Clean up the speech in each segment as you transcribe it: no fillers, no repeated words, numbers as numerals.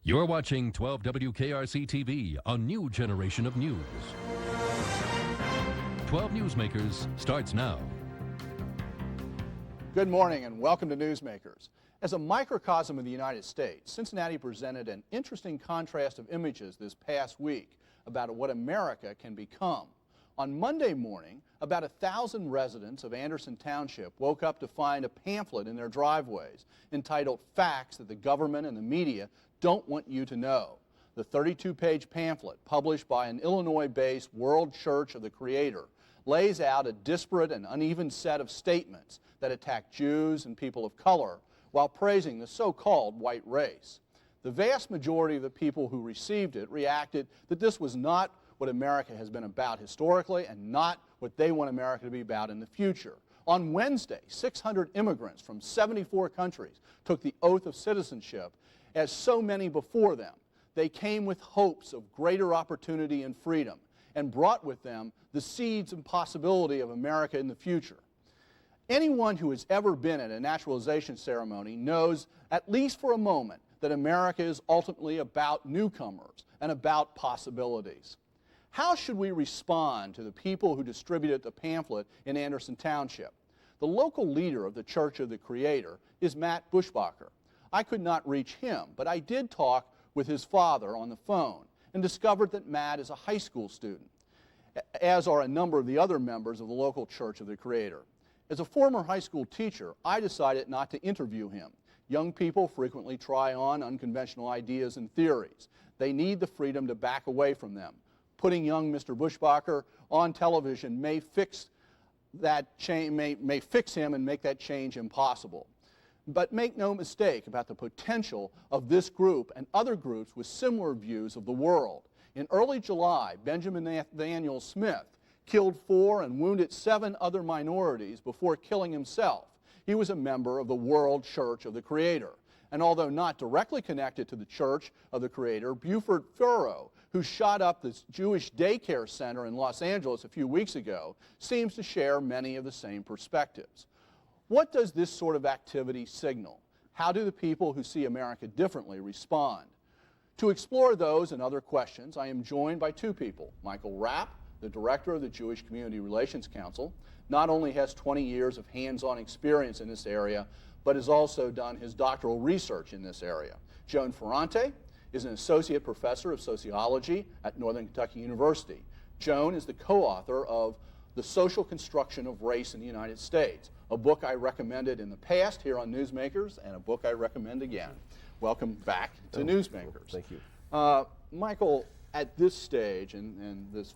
You're watching 12 WKRC TV, a new generation of news. 12 Newsmakers starts now. Good morning and welcome to Newsmakers. As a microcosm of the United States, Cincinnati presented an interesting contrast of images this past week about what America can become. On Monday morning, about 1,000 residents of Anderson Township woke up to find a pamphlet in their driveways entitled Facts That the Government and the Media Don't Want You to Know. The 32-page pamphlet, published by an Illinois-based World Church of the Creator, lays out a disparate and uneven set of statements that attack Jews and people of color while praising the so-called white race. The vast majority of the people who received it reacted that this was not what America has been about historically and not what they want America to be about in the future. On Wednesday, 600 immigrants from 74 countries took the oath of citizenship. As so many before them, they came with hopes of greater opportunity and freedom and brought with them the seeds and possibility of America in the future. Anyone who has ever been at a naturalization ceremony knows, at least for a moment, that America is ultimately about newcomers and about possibilities. How should we respond to the people who distributed the pamphlet in Anderson Township? The local leader of the Church of the Creator is Matt Bushbacher. I could not reach him, but I did talk with his father on the phone and discovered that Matt is a high school student, as are a number of the other members of the local Church of the Creator. As a former high school teacher, I decided not to interview him. Young people frequently try on unconventional ideas and theories. They need the freedom to back away from them. Putting young Mr. Bushbacher on television may fix that may fix him and make that change impossible. But make no mistake about the potential of this group and other groups with similar views of the world. In early July, Benjamin Nathaniel Smith killed 4 and wounded 7 other minorities before killing himself. He was a member of the World Church of the Creator. And although not directly connected to the Church of the Creator, Buford Furrow, who shot up this Jewish daycare center in Los Angeles a few weeks ago, seems to share many of the same perspectives. What does this sort of activity signal? How do the people who see America differently respond? To explore those and other questions, I am joined by 2 people. Michael Rapp, the director of the Jewish Community Relations Council, not only has 20 years of hands-on experience in this area, but has also done his doctoral research in this area. Joan Ferrante is an associate professor of sociology at Northern Kentucky University. Joan is the co-author of The Social Construction of Race in the United States, a book I recommended in the past here on Newsmakers, and a book I recommend again. Welcome back to Newsmakers. Thank you. Michael, at this stage, and this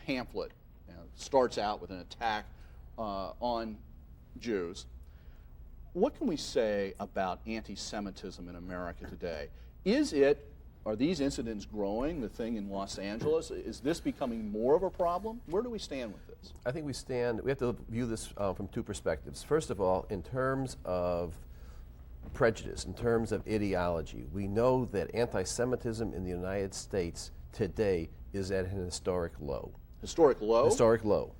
pamphlet starts out with an attack on Jews. What can we say about anti-Semitism in America today? Are these incidents growing, the thing in Los Angeles? Is this becoming more of a problem? Where do we stand with this? I think we have to view this from 2 perspectives. First of all, in terms of prejudice, in terms of ideology, we know that anti-Semitism in the United States today is at an historic low. Historic low? Historic low.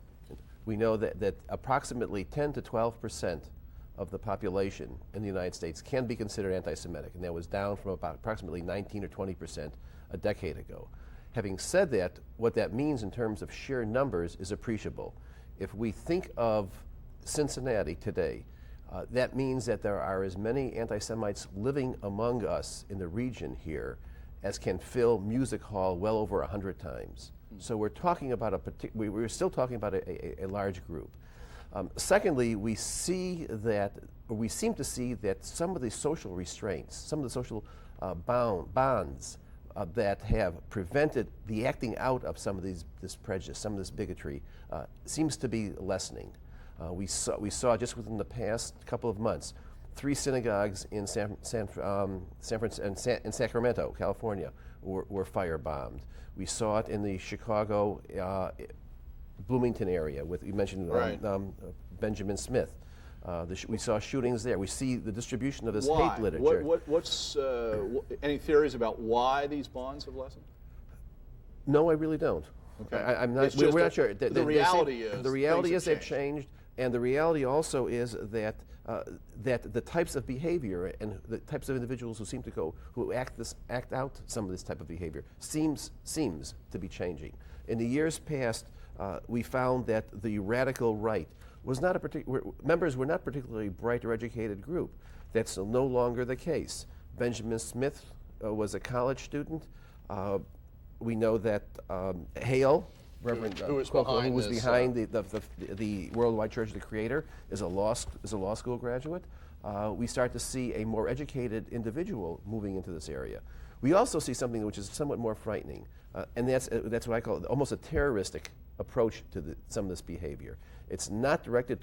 We know that approximately 10 to 12% of the population in the United States can be considered anti-Semitic, and that was down from about approximately 19 or 20% a decade ago. Having said that, what that means in terms of sheer numbers is appreciable. If we think of Cincinnati today, that means that there are as many anti-Semites living among us in the region here as can fill Music Hall well over 100 times. So we're talking about we're still talking about a large group. Secondly, we seem to see that some of the social restraints, some of the social bonds that have prevented the acting out of some of this prejudice, some of this bigotry, seems to be lessening. We saw just within the past couple of months, 3 synagogues in Sacramento, California, were firebombed. We saw it in the Chicago, Bloomington area with, you mentioned Benjamin Smith. We saw shootings there. We see the distribution of this hate literature. What's any theories about why these bonds have lessened? No, I really don't. Okay. We're not sure. The reality is they've changed. And the reality also is that that the types of behavior and the types of individuals who seem to who act out some of this type of behavior seems to be changing. In the years past, we found that the radical right was not members were not particularly bright or educated group. That's no longer the case. Benjamin Smith was a college student. We know that Hale, Reverend who was behind the Worldwide Church of the Creator, is a law school graduate. We start to see a more educated individual moving into this area. We also see something which is somewhat more frightening, and that's what I call almost a terroristic approach to some of this behavior. It's not directed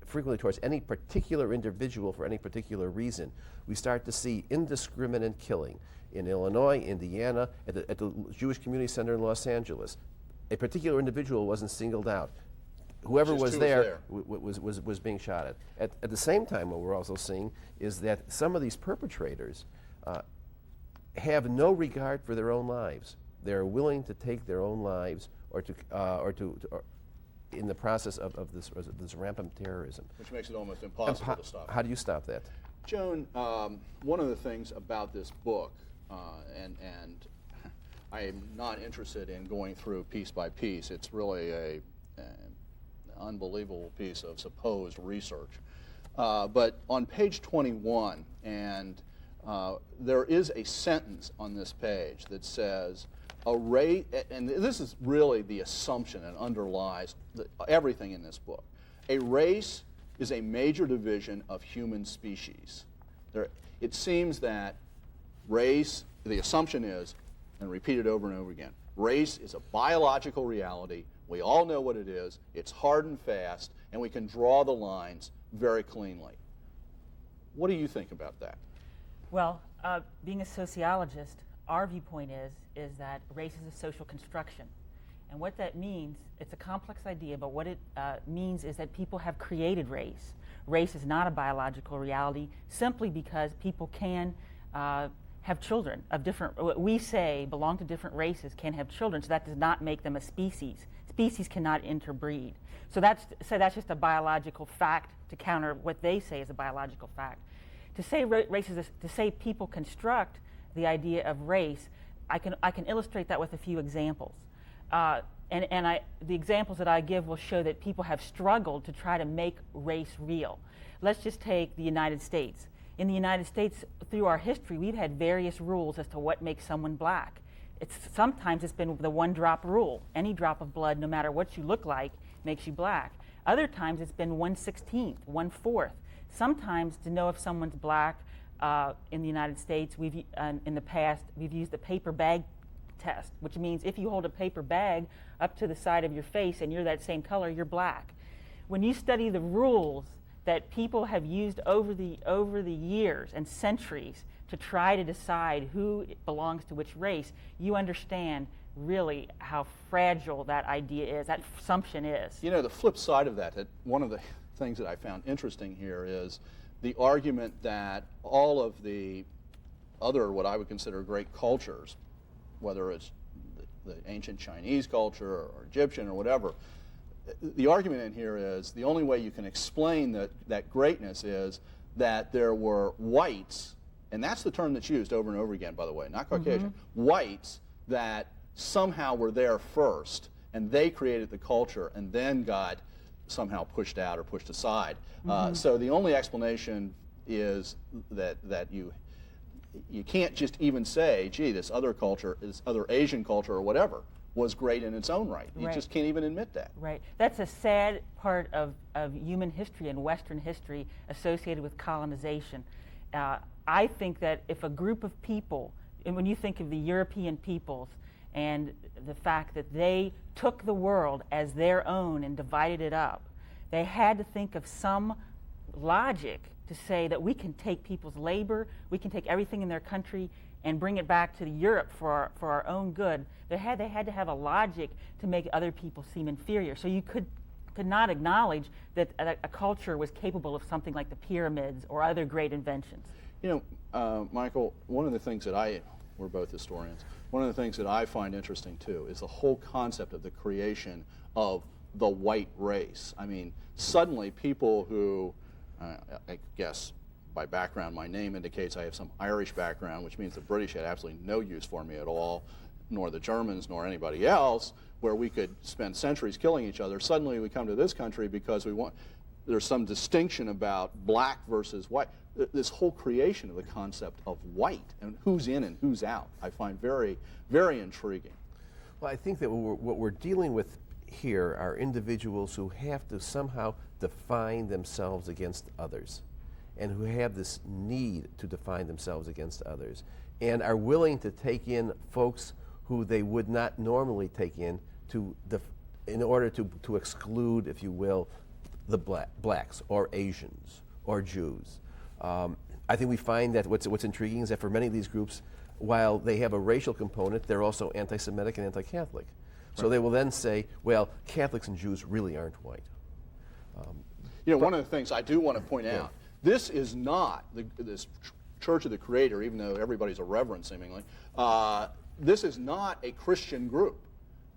frequently towards any particular individual for any particular reason. We start to see indiscriminate killing in Illinois, Indiana, at the Jewish Community Center in Los Angeles. A particular individual wasn't singled out. Whoever was there was being shot at. At the same time, what we're also seeing is that some of these perpetrators have no regard for their own lives. They're willing to take their own lives or in the process of this rampant terrorism. Which makes it almost impossible to stop. How do you stop that? Joan, one of the things about this book, and I am not interested in going through piece by piece. It's really an unbelievable piece of supposed research. But on page 21, and there is a sentence on this page that says, and this is really the assumption that underlies everything in this book. A race is a major division of human species. It seems that race, the assumption is, and repeated over and over again, race is a biological reality. We all know what it is. It's hard and fast, and we can draw the lines very cleanly. What do you think about that? Well, being a sociologist, our viewpoint is that race is a social construction. And what that means, it's a complex idea, but what it means is that people have created race. Race is not a biological reality simply because people can have children of different, what we say belong to different races can have children, so that does not make them a species. Species cannot interbreed. So that's just a biological fact to counter what they say is a biological fact. To say race is to say people construct the idea of race, I can illustrate that with a few examples. The examples that I give will show that people have struggled to try to make race real. Let's just take the United States. In the United States, through our history, we've had various rules as to what makes someone black. Sometimes it's been the one-drop rule. Any drop of blood, no matter what you look like, makes you black. Other times it's been 1/16, 1/4. Sometimes to know if someone's black in the United States, in the past, we've used the paper bag test, which means if you hold a paper bag up to the side of your face and you're that same color, you're black. When you study the rules that people have used over the years and centuries to try to decide who belongs to which race, you understand really how fragile that idea is, that assumption is. You know, the flip side of that one of the things that I found interesting here is the argument that all of the other, what I would consider great cultures, whether it's the ancient Chinese culture or Egyptian or whatever, the argument in here is the only way you can explain that greatness is that there were whites, and that's the term that's used over and over again, by the way, not Caucasian, whites that somehow were there first, and they created the culture and then got somehow pushed out or pushed aside. So the only explanation is that you can't just even say, gee, this other culture, this other Asian culture or whatever, was great in its own right. You just can't even admit that. Right. That's a sad part of human history and Western history associated with colonization. I think that if a group of people, and when you think of the European peoples and the fact that they took the world as their own and divided it up, they had to think of some logic to say that we can take people's labor, we can take everything in their country and bring it back to Europe for our own good. They had to have a logic to make other people seem inferior. So you could not acknowledge that a culture was capable of something like the pyramids or other great inventions. You know, Michael, one of the things that we're both historians, one of the things that I find interesting too is the whole concept of the creation of the white race. I mean, suddenly people who, I guess by background, my name indicates I have some Irish background, which means the British had absolutely no use for me at all, nor the Germans, nor anybody else, where we could spend centuries killing each other. Suddenly we come to this country because there's some distinction about black versus white. This whole creation of the concept of white and who's in and who's out, I find very, very intriguing. Well, I think that what we're dealing with here are individuals who have to somehow define themselves against others, and who have this need to define themselves against others, and are willing to take in folks who they would not normally take in in order to exclude, if you will, the blacks or Asians or Jews. I think we find that what's intriguing is that for many of these groups, while they have a racial component, they're also anti-Semitic and anti-Catholic. So they will then say, well, Catholics and Jews really aren't white. One of the things I do want to point out, this is not this Church of the Creator, even though everybody's a reverend seemingly, this is not a Christian group.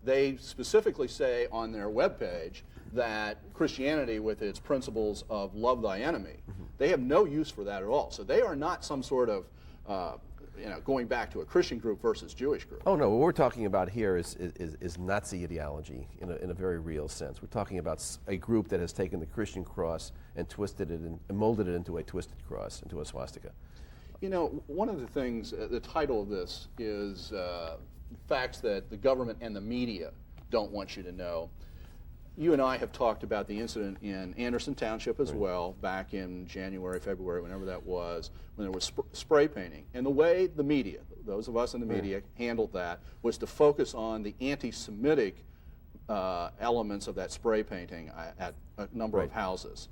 They specifically say on their webpage that Christianity, with its principles of love thy enemy, they have no use for that at all. So they are not some sort of going back to a Christian group versus Jewish group. Oh no, what we're talking about here is Nazi ideology in a very real sense. We're talking about a group that has taken the Christian cross and twisted it and molded it into a twisted cross, into a swastika. One of the things, the title of this is facts that the government and the media don't want you to know. You and I have talked about the incident in Anderson Township as well, back in January, February, whenever that was, when there was spray painting. And the way the media, those of us in the media, handled that was to focus on the anti-Semitic elements of that spray painting at a number of houses.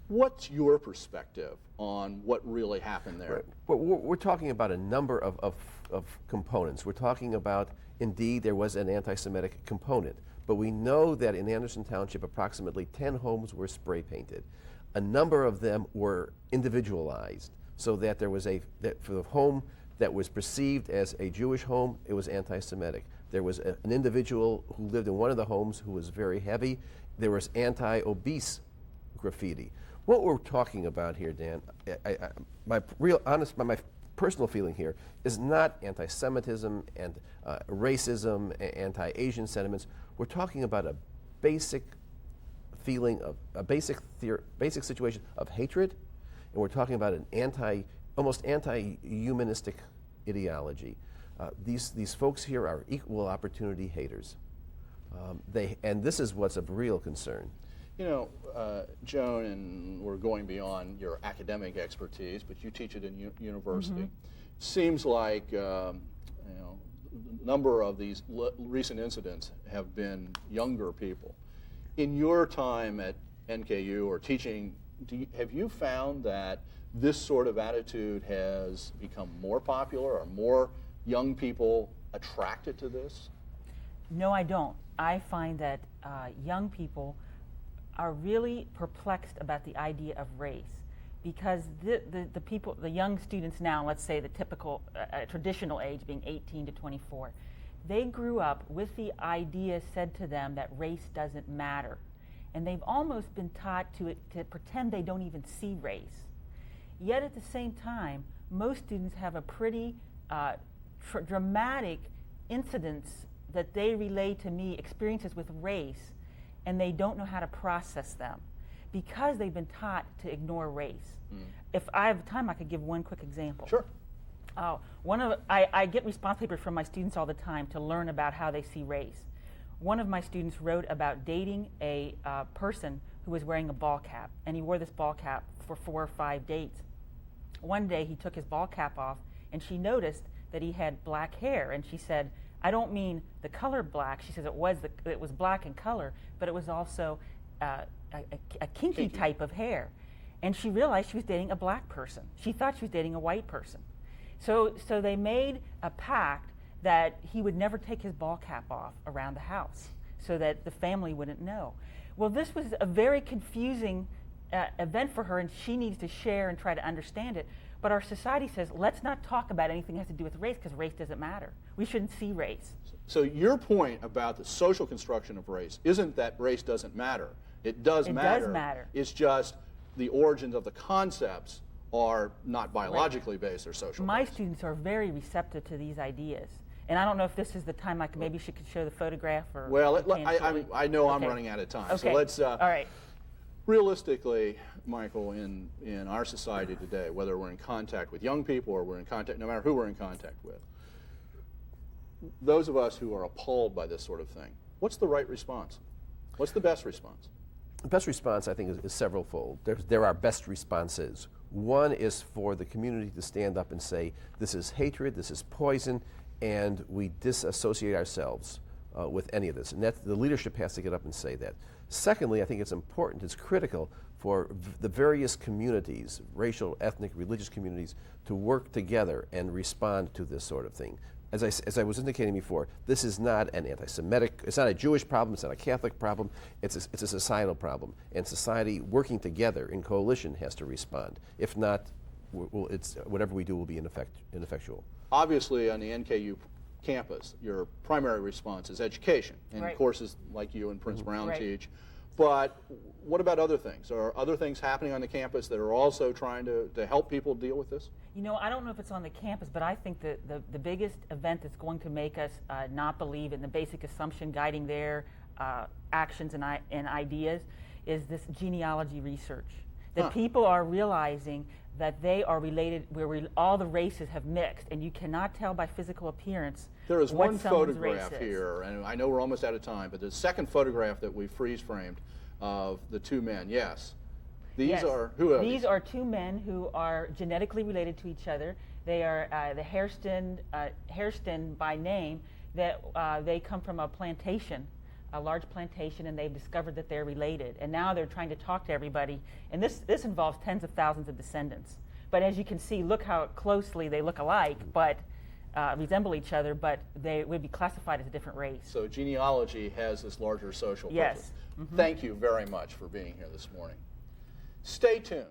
What's your perspective on what really happened there? Well, we're talking about a number of components. We're talking about, indeed, there was an anti-Semitic component. But we know that in Anderson Township, approximately 10 homes were spray painted. A number of them were individualized, so that there was for the home that was perceived as a Jewish home, it was anti-Semitic. There was an individual who lived in one of the homes who was very heavy. There was anti-obese graffiti. What we're talking about here, Dan, my personal feeling here is not anti-Semitism and racism, anti-Asian sentiments. We're talking about a basic feeling of a basic situation of hatred, and we're talking about an almost anti-humanistic ideology. These folks here are equal opportunity haters, and this is what's of real concern. Joan, and we're going beyond your academic expertise, but you teach it in university. Seems like a number of these recent incidents have been younger people. In your time at NKU or teaching, have you found that this sort of attitude has become more popular? Or more young people attracted to this? No, I don't. I find that young people are really perplexed about the idea of race, because the young students now, let's say the typical traditional age being 18 to 24, they grew up with the idea said to them that race doesn't matter, and they've almost been taught to pretend they don't even see race. Yet at the same time, most students have a pretty dramatic incidents that they relay to me, experiences with race, and they don't know how to process them because they've been taught to ignore race. If I have time, I could give one quick example. Sure. I get response papers from my students all the time to learn about how they see race. One of my students wrote about dating a person who was wearing a ball cap, and he wore this ball cap for 4 or 5 dates. One day he took his ball cap off, and she noticed that he had black hair, and she said, I don't mean the color black. She says it was black in color, but it was also a kinky type of hair. And she realized she was dating a black person. She thought she was dating a white person. So they made a pact that he would never take his ball cap off around the house so that the family wouldn't know. Well, this was a very confusing event for her, and she needs to share and try to understand it. But our society says, let's not talk about anything that has to do with race because race doesn't matter. We shouldn't see race. So your point about the social construction of race isn't that race doesn't matter. It does matter. It does matter. It's just the origins of the concepts are not biologically based, they're social My based. students are very receptive to these ideas. And I don't know if this is the time maybe she could show the photograph or... Well, I know okay. I'm running out of time. Okay. So let's... All right. Realistically, Michael, in our society today, whether we're in contact with young people or we're in contact, no matter who we're in contact with, those of us who are appalled by this sort of thing, what's the right response? What's the best response? The best response, I think, is several-fold. There are best responses. One is for the community to stand up and say, this is hatred, this is poison, and we disassociate ourselves with any of this. And the leadership has to get up and say that. Secondly, I think it's important, it's critical for the various communities, racial, ethnic, religious communities, to work together and respond to this sort of thing. As I was indicating before, this is not an anti-Semitic, it's not a Jewish problem, it's not a Catholic problem, it's a societal problem. And society working together in coalition has to respond. If not, whatever we do will be ineffectual. Obviously, on the NKU campus, your primary response is education, and right. courses like you and Prince Brown right. teach. But what about other things? Are other things happening on the campus that are also trying to help people deal with this? You know, I don't know if it's on the campus, but I think that the biggest event that's going to make us not believe in the basic assumption guiding their actions and ideas is this genealogy research. That people are realizing that they are related, where all the races have mixed, and you cannot tell by physical appearance. There is what one photograph here, and I know we're almost out of time, but the second photograph that we freeze-framed of the two men, yes. These are, who are these? These are two men who are genetically related to each other. They are the Hairston by name, that they come from a plantation, a large plantation, and they've discovered that they're related. And now they're trying to talk to everybody. And this involves tens of thousands of descendants. But as you can see, look how closely they look alike, but resemble each other, but they would be classified as a different race. So genealogy has this larger social yes. purpose. Thank you very much for being here this morning. Stay tuned.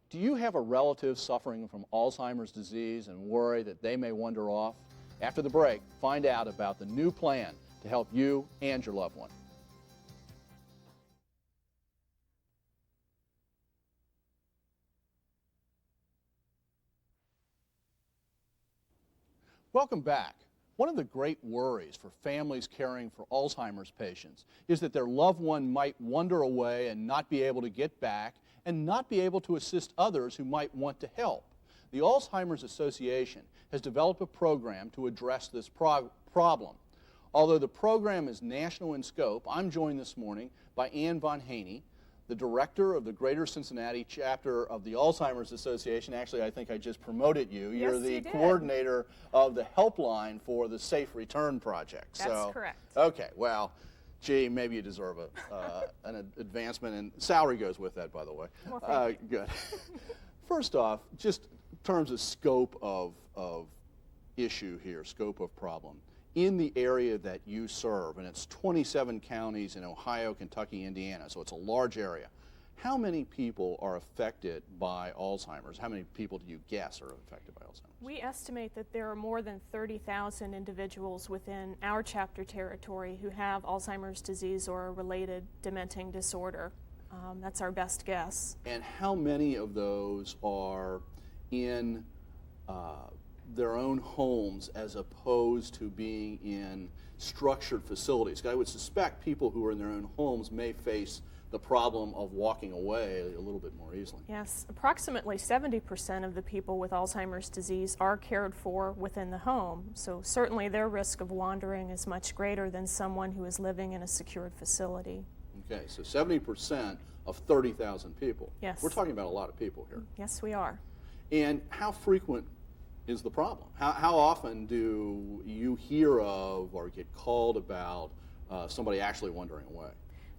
Do you have a relative suffering from Alzheimer's disease and worry that they may wander off? After the break, find out about the new plan to help you and your loved one. Welcome back. One of the great worries for families caring for Alzheimer's patients is that their loved one might wander away and not be able to get back and not be able to assist others who might want to help. The Alzheimer's Association has developed a program to address this problem. Although the program is national in scope, I'm joined this morning by Ann von Hoene, the director of the Greater Cincinnati chapter of the Alzheimer's Association. Actually, I think I just promoted you. Yes, You're the you did. coordinator of the helpline for the Safe Return Project. That's correct. Okay, well, gee, maybe you deserve an advancement, and salary goes with that, by the way. Well, thank you. Good. First off, just in terms of scope of issue here, scope of problem, in the area that you serve, and it's 27 counties in Ohio, Kentucky, Indiana, so it's a large area. How many people are affected by Alzheimer's? How many people do you guess are affected by Alzheimer's? We estimate that there are more than 30,000 individuals within our chapter territory who have Alzheimer's disease or a related dementing disorder. That's our best guess. And how many of those are in their own homes as opposed to being in structured facilities? I would suspect people who are in their own homes may face the problem of walking away a little bit more easily. Yes, approximately 70% of the people with Alzheimer's disease are cared for within the home, so certainly their risk of wandering is much greater than someone who is living in a secured facility. Okay, so 70% of 30,000 people. Yes. We're talking about a lot of people here. Yes, we are. And how frequent is the problem? How often do you hear of or get called about somebody actually wandering away?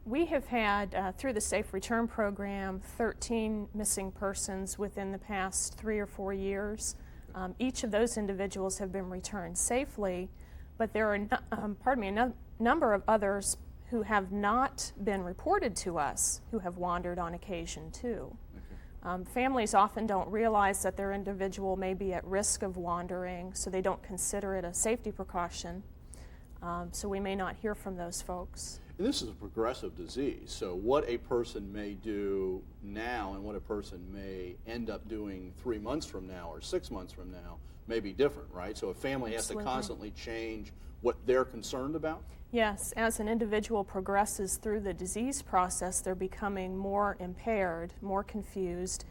We have had, through the Safe Return Program, 13 missing persons within the past 3 or 4 years. Each of those individuals have been returned safely, but there are a number of others who have not been reported to us who have wandered on occasion too. Families often don't realize that their individual may be at risk of wandering, so they don't consider it a safety precaution. So we may not hear from those folks. And this is a progressive disease, so what a person may do now and what a person may end up doing 3 months from now or 6 months from now may be different, right? So a family has to constantly change what they're concerned about? Yes, as an individual progresses through the disease process, they're becoming more impaired, more confused.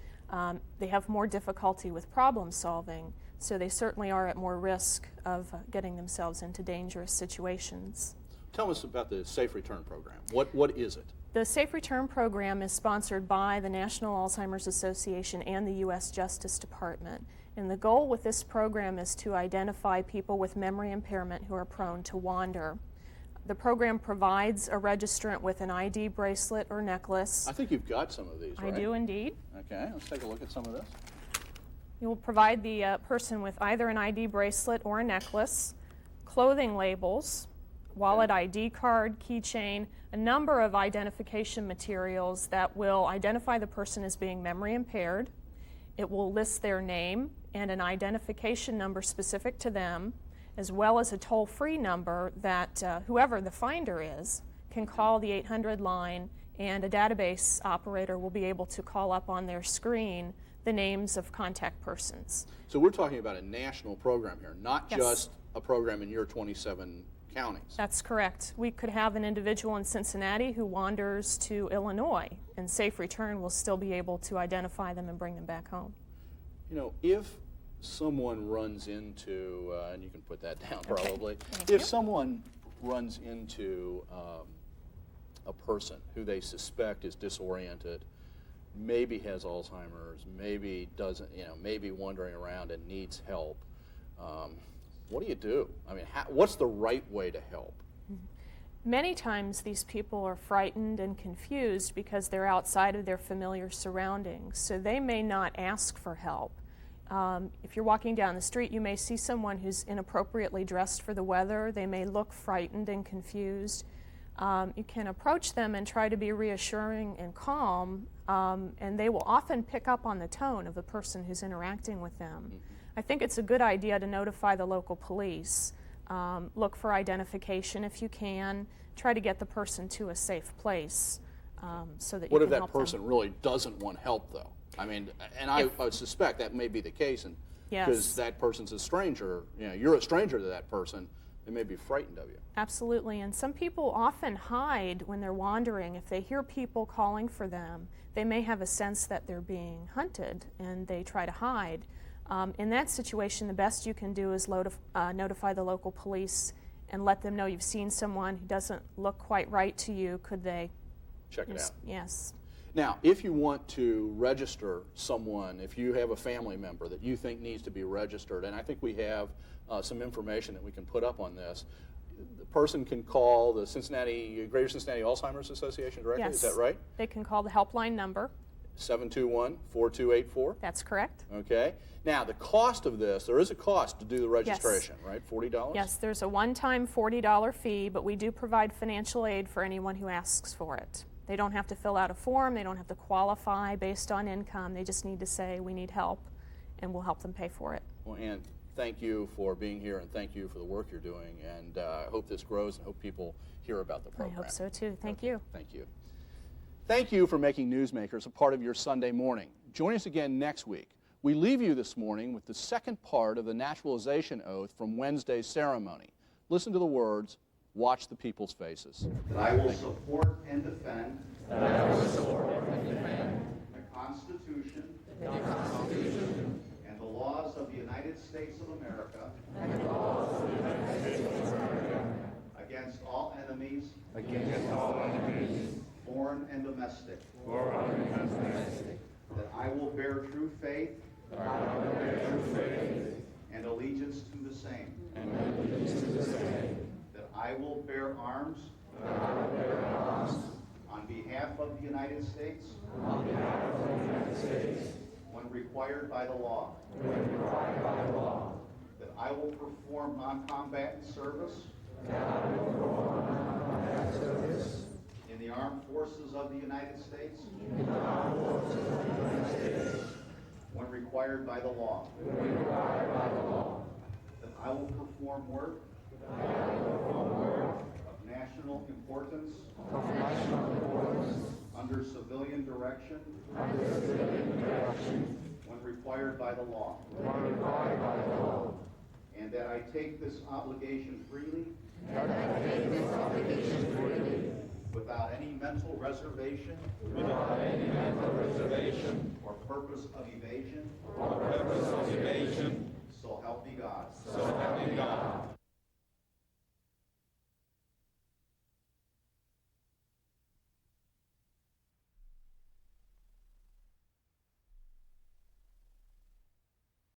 They have more difficulty with problem solving, so they certainly are at more risk of getting themselves into dangerous situations. Tell us about the Safe Return Program. What is it? The Safe Return Program is sponsored by the National Alzheimer's Association and the U.S. Justice Department. And the goal with this program is to identify people with memory impairment who are prone to wander. The program provides a registrant with an ID bracelet or necklace. I think you've got some of these, right? I do indeed. Okay, let's take a look at some of this. You will provide the person with either an ID bracelet or a necklace, clothing labels, wallet ID card, keychain, a number of identification materials that will identify the person as being memory impaired. It will list their name and an identification number specific to them, as well as a toll-free number that whoever the finder is can call the 800 line, and a database operator will be able to call up on their screen the names of contact persons. So we're talking about a national program here, not Yes. just a program in your 27 counties. That's correct. We could have an individual in Cincinnati who wanders to Illinois, and Safe Return will still be able to identify them and bring them back home. You know, if someone runs into, and you can put that down probably, Thank if you. someone runs into a person who they suspect is disoriented, maybe has Alzheimer's, maybe doesn't, you know, maybe wandering around and needs help, what do you do? I mean, what's the right way to help? Many times these people are frightened and confused because they're outside of their familiar surroundings, so they may not ask for help. If you're walking down the street, you may see someone who's inappropriately dressed for the weather. They may look frightened and confused. You can approach them and try to be reassuring and calm, and they will often pick up on the tone of the person who's interacting with them. I think it's a good idea to notify the local police. Look for identification if you can. Try to get the person to a safe place so that you What can if that help them. person really doesn't want help, though? I mean, and I would suspect that may be the case, and because Yes. that person's a stranger, you know, you're a stranger to that person, they may be frightened of you. Absolutely, and some people often hide when they're wandering. If they hear people calling for them, they may have a sense that they're being hunted, and they try to hide. In that situation, the best you can do is notify the local police and let them know you've seen someone who doesn't look quite right to you. Could they Check it out. Yes. Now, if you want to register someone, if you have a family member that you think needs to be registered, and I think we have some information that we can put up on this, the person can call the Greater Cincinnati Alzheimer's Association directly, Yes. is that right? They can call the helpline number. 721-4284? That's correct. Okay. Now, the cost of this, there is a cost to do the registration, right? $40? Yes, there's a one-time $40 fee, but we do provide financial aid for anyone who asks for it. They don't have to fill out a form, they don't have to qualify based on income, they just need to say, we need help, and we'll help them pay for it. Well, Ann, thank you for being here, and thank you for the work you're doing, and I hope this grows and hope people hear about the program. I hope so too. Thank you. Thank you. Thank you for making Newsmakers a part of your Sunday morning. Join us again next week. We leave you this morning with the second part of the naturalization oath from Wednesday's ceremony. Listen to the words, watch the people's faces. That I will support and defend the Constitution and the laws of the United States of America against all enemies, foreign and domestic. That I will bear true faith and allegiance to the same. That I will bear arms on behalf of the United States when required by the law. That I will perform non-combatant service in the armed forces forces of the United States. When required by the law. That I will perform work of national importance under civilian direction when required by the law. And that I take this obligation freely without any mental reservation or purpose of evasion. So help me God.